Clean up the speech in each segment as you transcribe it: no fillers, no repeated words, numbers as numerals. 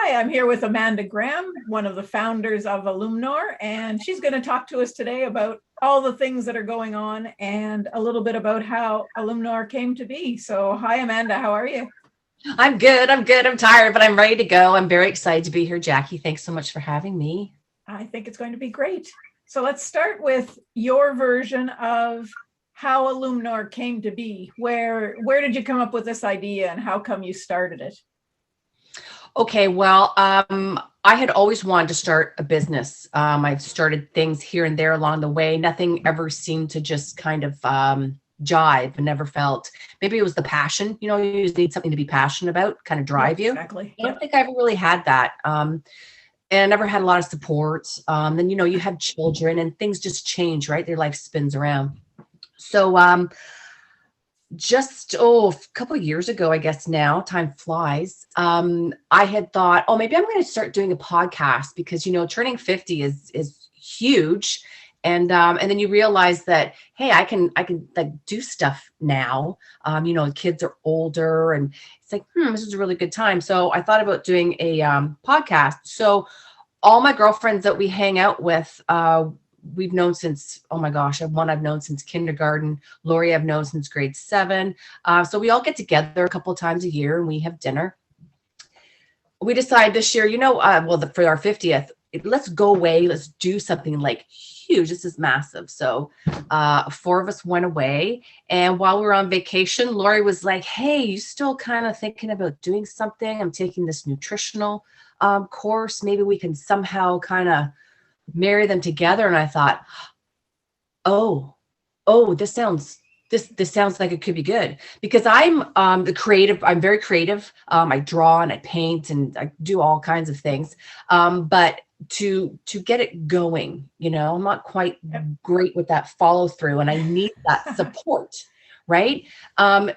Hi, I'm here with Amanda Graham, one of the founders of Alumnor, and she's going to talk to us today about all the things that are going on and a little bit about how Alumnor came to be. So hi, Amanda, how are you? I'm good. I'm tired, but I'm ready to go. I'm very excited to be here, Jackie. Thanks so much for having me. I think it's going to be great. So let's start with your version of how Alumnor came to be. Where did you come up with this idea and how come you started it? Okay, well, I had always wanted to start a business. I've started things here and there along the way. Nothing ever seemed to just kind of jive and never felt, maybe it was the passion, you just need something to be passionate about, kind of drive you. Exactly. I don't think I ever really had that. And I never had a lot of support. Then, you have children and things just change, right? Their life spins around. So, just a couple of years ago, I guess now, time flies. I had thought, maybe I'm going to start doing a podcast because turning 50 is huge, and then you realize that, hey, I can like do stuff now. Kids are older, and it's like, this is a really good time. So I thought about doing a podcast. So all my girlfriends that we hang out with, we've known since, oh my gosh, one I've known since kindergarten. Lori I've known since grade 7. So we all get together a couple of times a year and we have dinner. We decided this year, for our 50th, let's go away. Let's do something like huge. This is massive. So 4 of us went away. And while we were on vacation, Lori was like, hey, you still kind of thinking about doing something? I'm taking this nutritional course. Maybe we can somehow kind of marry them together. And I thought, this sounds like it could be good, because I'm I'm very creative. I draw and I paint and I do all kinds of things. But to get it going, I'm not quite great with that follow through, and I need that support. Right.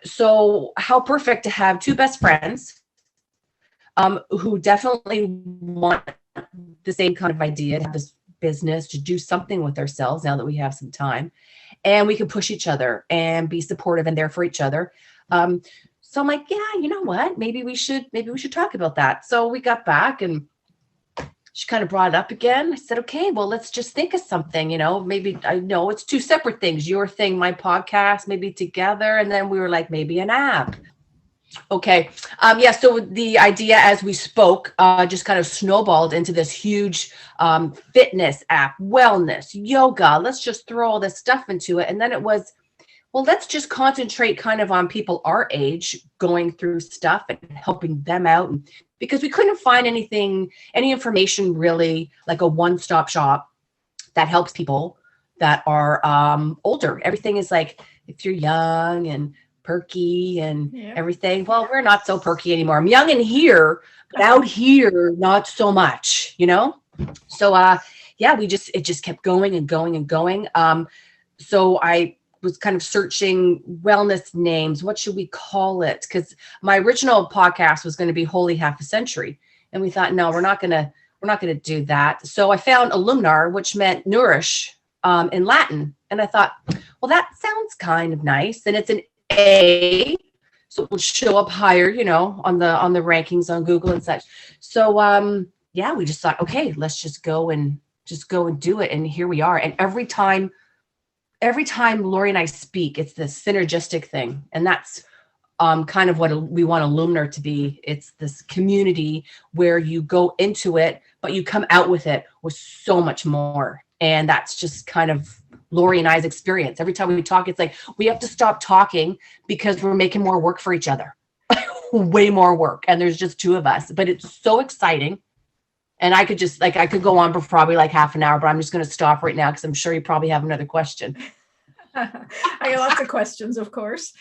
So how perfect to have 2 best friends who definitely want the same kind of idea, to have this business, to do something with ourselves now that we have some time, and we can push each other and be supportive and there for each other. So I'm like, yeah, you know what? Maybe we should talk about that. So we got back and she kind of brought it up again. I said, okay, well, let's just think of something, maybe, I know it's 2 separate things, your thing, my podcast, maybe together. And then we were like, maybe an app. Okay. So the idea as we spoke just kind of snowballed into this huge fitness app, wellness, yoga. Let's just throw all this stuff into it. And then it was, well, let's just concentrate kind of on people our age going through stuff and helping them out. And because we couldn't find any information really, like a one-stop shop that helps people that are older. Everything is like, if you're young and perky and everything. Well, we're not so perky anymore. I'm young in here, but out here, not so much, So it just kept going and going and going. So I was kind of searching wellness names. What should we call it? Because my original podcast was going to be Holy Half a Century. And we thought, no, we're not gonna do that. So I found Alumnar, which meant nourish in Latin. And I thought, well, that sounds kind of nice. And it's an A, so it will show up higher, on the rankings on Google and such. So we just thought, okay, let's just go and do it. And here we are. And every time Lori and I speak, it's this synergistic thing. And that's kind of what we want Illumina to be. It's this community where you go into it, but you come out with it with so much more. And that's just kind of Lori and I's experience. Every time we talk, it's like we have to stop talking because we're making more work for each other. Way more work. And there's just 2 of us. But it's so exciting. And I could go on for probably like half an hour, but I'm just going to stop right now because I'm sure you probably have another question. I got lots of questions, of course.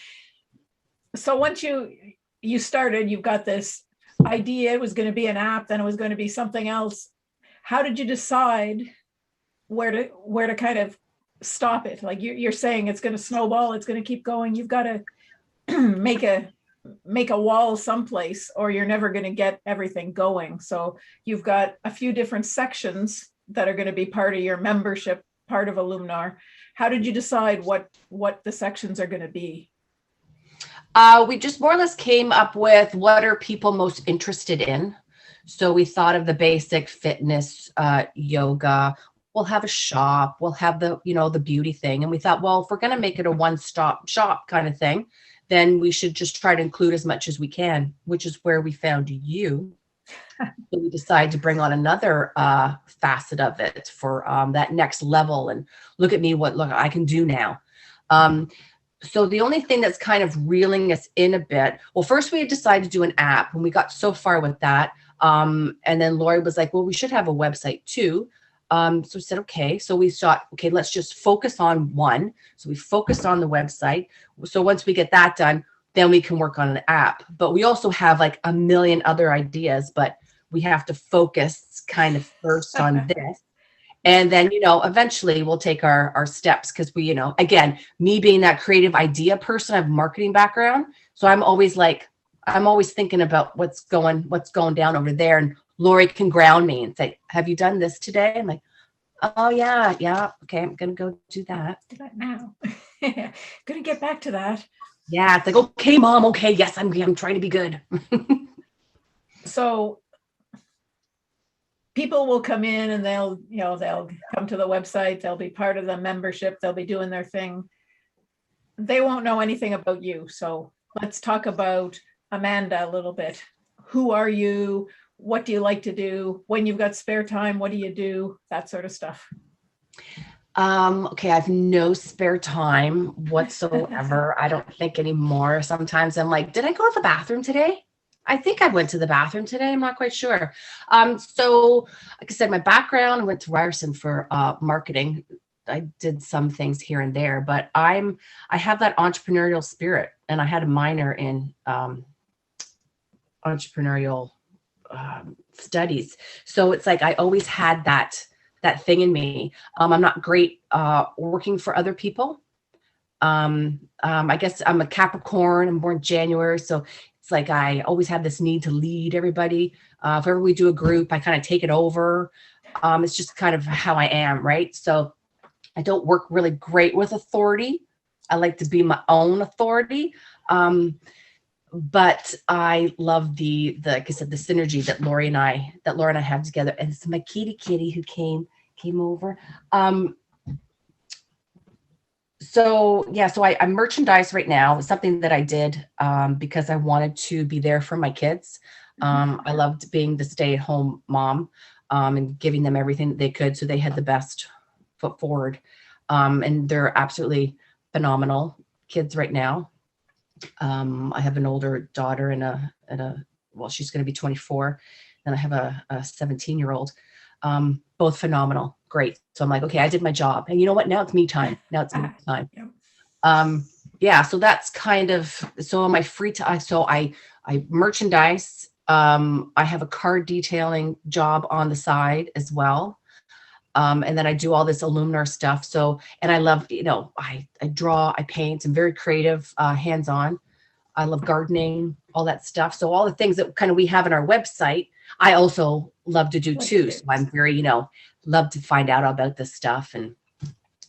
So once you started, you've got this idea, it was going to be an app, then it was going to be something else. How did you decide where to kind of stop it? Like you're saying it's going to snowball, it's going to keep going. You've got to make a wall someplace or you're never going to get everything going. So you've got a few different sections that are going to be part of your membership, part of Alumnar. How did you decide what the sections are going to be? We just more or less came up with what are people most interested in. So we thought of the basic fitness, yoga. We'll have a shop. We'll have the, the beauty thing. And we thought, well, if we're going to make it a one-stop shop kind of thing, then we should just try to include as much as we can, which is where we found you. So we decided to bring on another facet of it for that next level, and look I can do now. So the only thing that's kind of reeling us in a bit, well, first we had decided to do an app, and we got so far with that. And then Lori was like, well, we should have a website too. So we said, okay. So we thought, okay, let's just focus on one. So we focused on the website. So once we get that done, then we can work on an app. But we also have like a million other ideas, but we have to focus kind of first on this. And then, eventually we'll take our steps, because we, again, me being that creative idea person, I have a marketing background. So I'm always thinking about what's going down over there. And Lori can ground me and say, have you done this today? I'm like, oh yeah. Okay. I'm going to go do that. Do that now. Going to get back to that. Yeah. It's like, okay, Mom. Okay. Yes. I'm trying to be good. So people will come in and they'll come to the website. They'll be part of the membership. They'll be doing their thing. They won't know anything about you. So let's talk about Amanda a little bit. Who are you? What do you like to do? When you've got spare time, what do you do? That sort of stuff. Okay, I have no spare time whatsoever. I don't think anymore. Sometimes I'm like, did I go to the bathroom today? I think I went to the bathroom today. I'm not quite sure. So like I said, my background, I went to Ryerson for marketing. I did some things here and there, but I have that entrepreneurial spirit, and I had a minor in entrepreneurial studies. So it's like I always had that thing in me. I'm not great working for other people. I guess I'm a Capricorn. I'm born January, so it's like I always have this need to lead everybody. If ever we do a group, I kind of take it over. It's just kind of how I am, right? So I don't work really great with authority. I like to be my own authority. But I love like I said, the synergy that Laura and I have together. And it's my kitty who came over. So I merchandise right now. It's something that I did because I wanted to be there for my kids. I loved being the stay-at-home mom and giving them everything that they could, so they had the best foot forward. And they're absolutely phenomenal kids right now. I have an older daughter and she's going to be 24. And I have a 17-year-old, both phenomenal. Great. So I'm like, okay, I did my job. And you know what? Now it's me time. So that's kind of, so on my free time, so I merchandise. I have a car detailing job on the side as well. And then I do all this Alumnor stuff. So, and I love, I draw, I paint, I'm very creative, hands-on. I love gardening, all that stuff. So all the things that kind of we have on our website, I also love to do too. So I'm very, love to find out about this stuff. And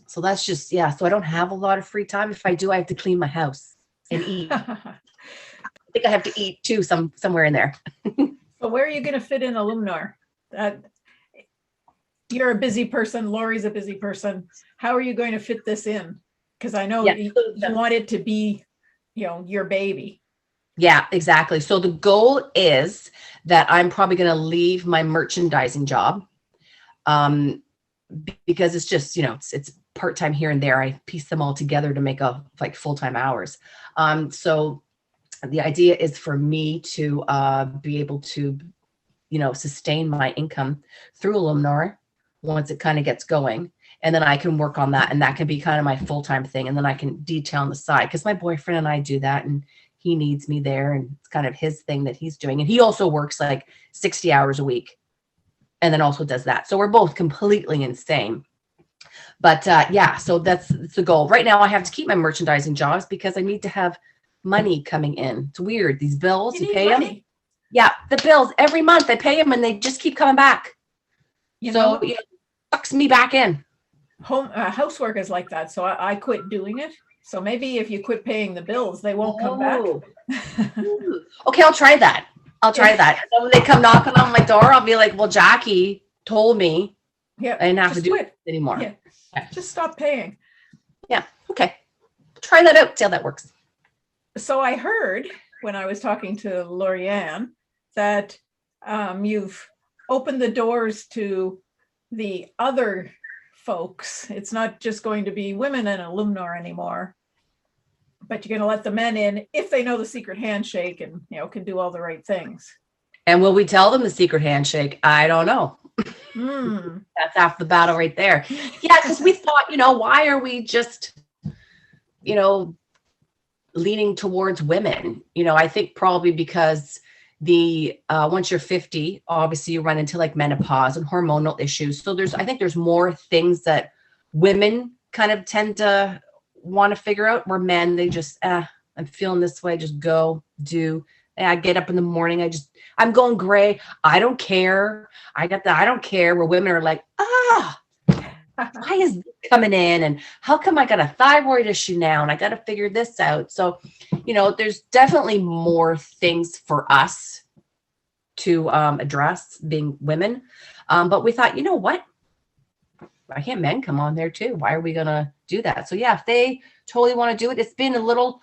so that's just, so I don't have a lot of free time. If I do, I have to clean my house and eat. I think I have to eat too, somewhere in there. So where are you going to fit in Alumnor? You're a busy person. Lori's a busy person. How are you going to fit this in? Because I know you want it to be, your baby. Yeah, exactly. So the goal is that I'm probably going to leave my merchandising job because it's just, it's part-time here and there. I piece them all together to make like full-time hours. So the idea is for me to be able to, sustain my income through Illumina once it kind of gets going. And then I can work on that. And that can be kind of my full-time thing. And then I can detail on the side because my boyfriend and I do that. And he needs me there. And it's kind of his thing that he's doing. And he also works like 60 hours a week and then also does that. So we're both completely insane. But so that's the goal. Right now I have to keep my merchandising jobs because I need to have money coming in. It's weird. These bills, you pay them. Yeah, the bills every month I pay them and they just keep coming back. It sucks me back in. Housework is like that. So I quit doing it. So maybe if you quit paying the bills, they won't come back. Okay, I'll try that. I'll try that. And then when they come knocking on my door, I'll be like, well, Jackie told me Yeah. I didn't have to Just do quit. it anymore. Yeah. Okay. Just stop paying. Yeah. Okay. Try that out. See how that works. So I heard when I was talking to Lorianne that you've opened the doors to the other folks. It's not just going to be women in Alumnor anymore, but you're going to let the men in if they know the secret handshake and, you know, can do all the right things. And will we tell them the secret handshake? I don't know. Mm. That's half the battle right there. Yeah, because we thought, you know, why are we just, you know, leaning towards women? You know, I think probably because the once you're 50, obviously you run into like menopause and hormonal issues. So I think there's more things that women kind of tend to want to figure out, where men, they just, I'm feeling this way, just go do. I get up in the morning, I'm going gray. I don't care. I don't care. Where women are like, why is this coming in? And how come I got a thyroid issue now? And I got to figure this out. So, you know, there's definitely more things for us to address being women. But we thought, you know what? Why can't men come on there too? Why are we going to do that? So yeah, if they totally want to do it, it's been a little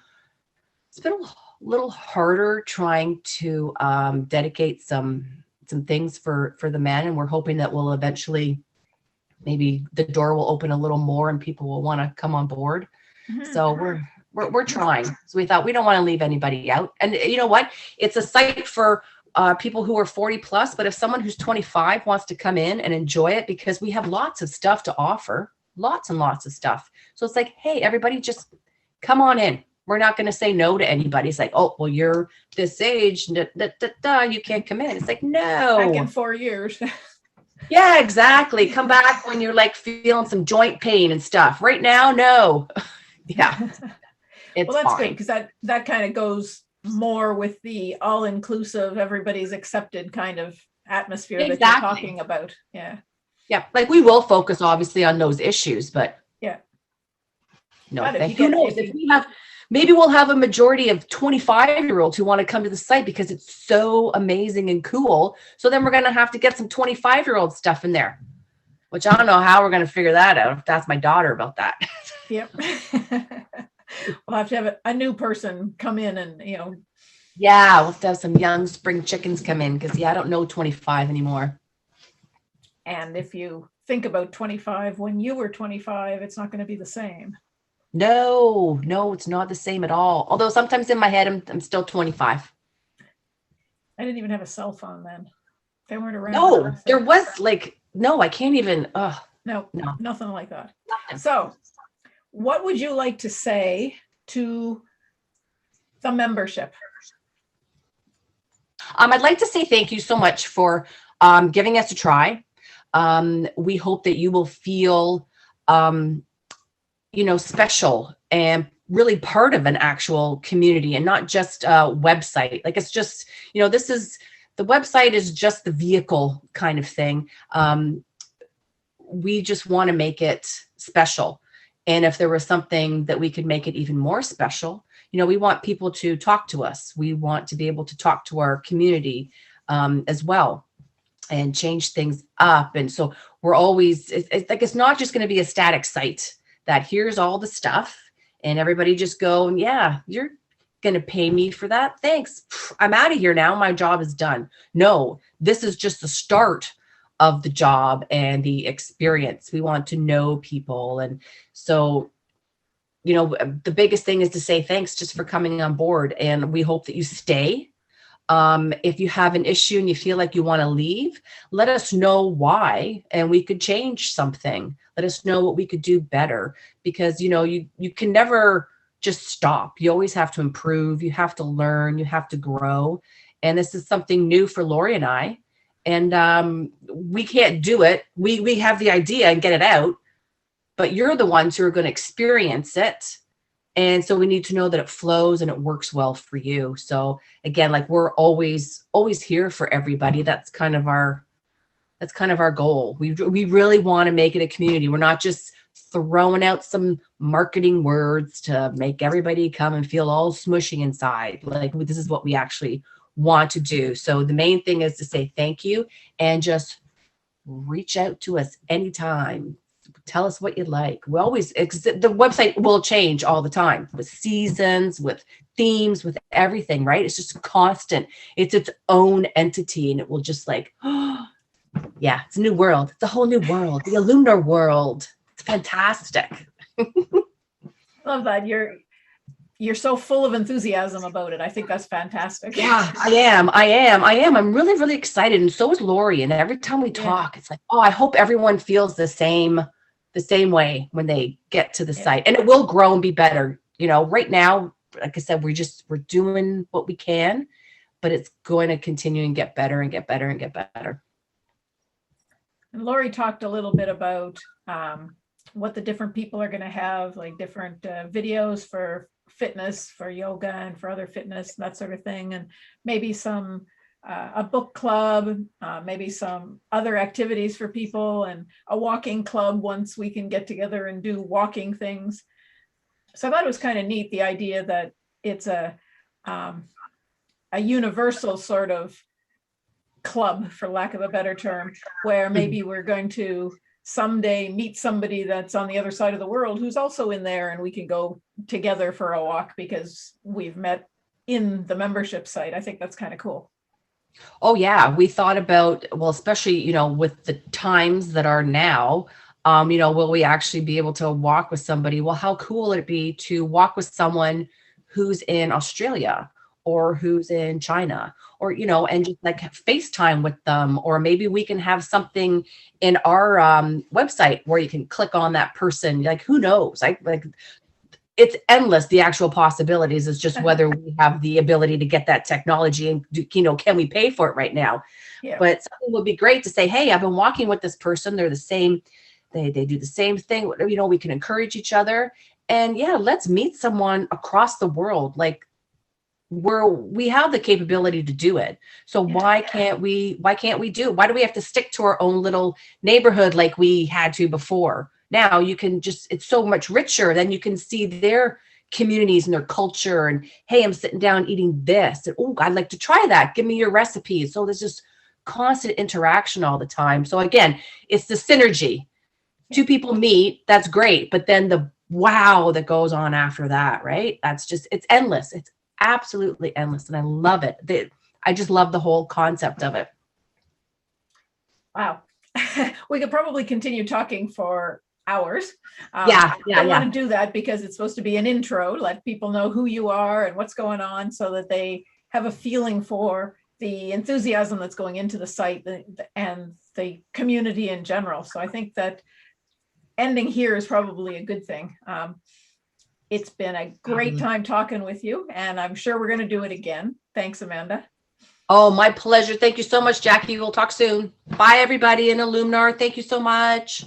harder trying to dedicate some things for the men. And we're hoping that we'll eventually, maybe the door will open a little more and people will want to come on board. Mm-hmm. So we're trying. So we thought we don't want to leave anybody out. And you know what? It's a site for people who are 40 plus, but if someone who's 25 wants to come in and enjoy it, because we have lots of stuff to offer, lots and lots of stuff. So it's like, hey, everybody, just come on in. We're not going to say no to anybody. It's like, oh, well, you're this age, you can't come in. It's like, no. Back in 4 years. Yeah, exactly. Come back when you're like feeling some joint pain and stuff. Right now, no. Yeah. It's well, that's fine. good, because that kind of goes more with the all-inclusive, everybody's accepted kind of atmosphere that you're talking about. Yeah. Yeah. Like we will focus obviously on those issues, but yeah. No, who knows? Maybe we'll have a majority of 25-year-olds who want to come to the site because it's so amazing and cool. So then we're going to have to get some 25-year-old stuff in there, which I don't know how we're going to figure that out. If that's my daughter about that. Yep. We'll have to have a new person come in and, you know. Yeah, we'll have to have some young spring chickens come in because, I don't know 25 anymore. And if you think about 25, when you were 25, it's not going to be the same. No, it's not the same at all. Although sometimes in my head, I'm still 25. I didn't even have a cell phone then. They weren't around. No, there was I can't even. No, nothing like that. Nothing. So what would you like to say to the membership? I'd like to say thank you so much for giving us a try. We hope that you will feel special and really part of an actual community and not just a website. Like it's just, the website is just the vehicle kind of thing. We just want to make it special. And if there was something that we could make it even more special, we want people to talk to us. We want to be able to talk to our community as well and change things up. And so we're always, it's not just going to be a static site that here's all the stuff and everybody just go, yeah, you're going to pay me for that. Thanks. I'm out of here now. My job is done. No, this is just the start of the job and the experience. We want to know people. And so, the biggest thing is to say thanks just for coming on board. And we hope that you stay. If you have an issue and you feel like you want to leave, let us know why, and we could change something. Let us know what we could do better, because, you can never just stop. You always have to improve. You have to learn. You have to grow. And this is something new for Lori and I. And we can't do it. We have the idea and get it out, but you're the ones who are going to experience it. And so we need to know that it flows and it works well for you. So again, we're always here for everybody. That's kind of our goal. We really want to make it a community. We're not just throwing out some marketing words to make everybody come and feel all smushy inside. This is what we actually want to do. So the main thing is to say thank you and just reach out to us anytime. Tell us what you like. We always, the website will change all the time with seasons, with themes, with everything, right? It's just constant. It's its own entity, and it will just like, oh, yeah, it's a new world. It's a whole new world, the Alumnor world. It's fantastic. Love that. You're so full of enthusiasm about it. I think that's fantastic. Yeah, I am. I'm really, really excited. And so is Lori. And every time we talk, it's like, oh, I hope everyone feels the same way when they get to the site. And it will grow and be better. You know, right now, like I said, we're doing what we can, but it's going to continue and get better and get better and get better. And Lori talked a little bit about what the different people are going to have, like different videos for fitness, for yoga, and for other fitness, that sort of thing, and maybe some a book club, maybe some other activities for people, and a walking club once we can get together and do walking things. So I thought it was kind of neat, the idea that it's a universal sort of club, for lack of a better term, where maybe we're going to someday meet somebody that's on the other side of the world who's also in there, and we can go together for a walk because we've met in the membership site. I think that's kind of cool. Oh yeah, we thought about, well, especially, you know, with the times that are now, you know, will we actually be able to walk with somebody? Well, how cool would it be to walk with someone who's in Australia or who's in China, or, you know, and just like FaceTime with them, or maybe we can have something in our website where you can click on that person. Like, who knows? Like it's endless, the actual possibilities. It's just whether we have the ability to get that technology and, you know, can we pay for it right now? Yeah. But something would be great to say, hey, I've been walking with this person. They're the same. They do the same thing. You know, we can encourage each other. And yeah, let's meet someone across the world. Like, we have the capability to do it. So why can't we do it? Why do we have to stick to our own little neighborhood like we had to before? Now you can just, it's so much richer. Then you can see their communities and their culture, and hey, I'm sitting down eating this, and oh, I'd like to try that. Give me your recipes. So there's just constant interaction all the time. So again, it's the synergy. Two people meet, that's great. But then the wow that goes on after that, right? That's just, it's endless. It's absolutely endless. And I love it. I just love the whole concept of it. Wow. We could probably continue talking for hours. I want to do that because it's supposed to be an intro, let people know who you are and what's going on, so that they have a feeling for the enthusiasm that's going into the site and the community in general. So I think that ending here is probably a good thing. It's been a great time talking with you, and I'm sure we're going to do it again. Thanks, Amanda. Oh, my pleasure. Thank you so much, Jackie. We'll talk soon. Bye, everybody in Alumnor. Thank you so much.